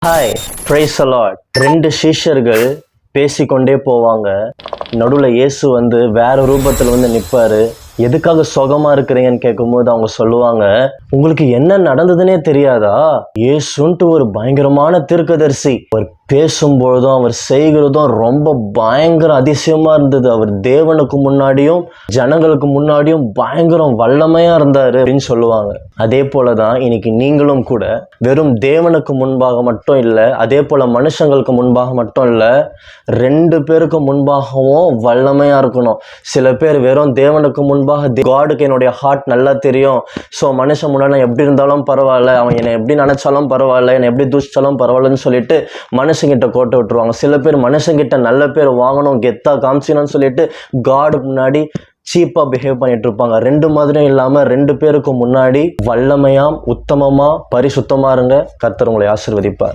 Hi, praise the Lord. 2 சீஷர்கள் பேசிக்கொண்டே போவாங்க. நடுவில் இயேசு வேற ரூபத்தில் நிற்பாரு. எதுக்காக சுகமா இருக்கிறீங்கன்னு கேட்கும்போது அவங்க சொல்லுவாங்க, உங்களுக்கு என்ன நடந்ததுன்னே தெரியாதா? இயேசுன்ட்டு ஒரு பயங்கரமான தீர்க்கதரிசி. அவர் பேசும்பொழுதும் அவர் செய்கிறதும் ரொம்ப பயங்கர அதிசயமா இருந்தது. அவர் தேவனுக்கு முன்னாடியும் ஜனங்களுக்கு முன்னாடியும் பயங்கரம் வல்லமையா இருந்தாரு அப்படின்னு சொல்லுவாங்க. அதே போலதான் இன்னைக்கு நீங்களும் கூட வெறும் தேவனுக்கு முன்பாக மட்டும் இல்லை, அதே போல மனுஷங்களுக்கு முன்பாக மட்டும் இல்லை, 2 பேருக்கு முன்பாகவும் வல்லமையா இருக்கணும். சில பேர் வெறும் தேவனுக்கு முன்பாக காடுக்கு என்னுடைய ஹார்ட் நல்லா தெரியும், ஸோ மனுஷன் முன்னாடி எப்படி இருந்தாலும் பரவாயில்ல, அவன் என்னை எப்படி நினைச்சாலும் பரவாயில்ல, என்னை எப்படி தூஷிச்சாலும் பரவாயில்லன்னு சொல்லிட்டு மனுஷங்கிட்ட கோட்டை விட்டுருவாங்க. சில பேர் மனுஷங்கிட்ட நல்ல பேர் வாங்கணும், கெத்தா காமிச்சிக்கணும்னு சொல்லிட்டு காடு முன்னாடி சீப்பா பிஹேவ் பண்ணிட்டு இருப்பாங்க. 2 மாதிரியும் இல்லாம 2 பேருக்கு முன்னாடி வல்லமையாம் உத்தமமா பரிசுத்தமா இருங்க. கர்த்தர் உங்களை ஆசீர்வதிப்பார்.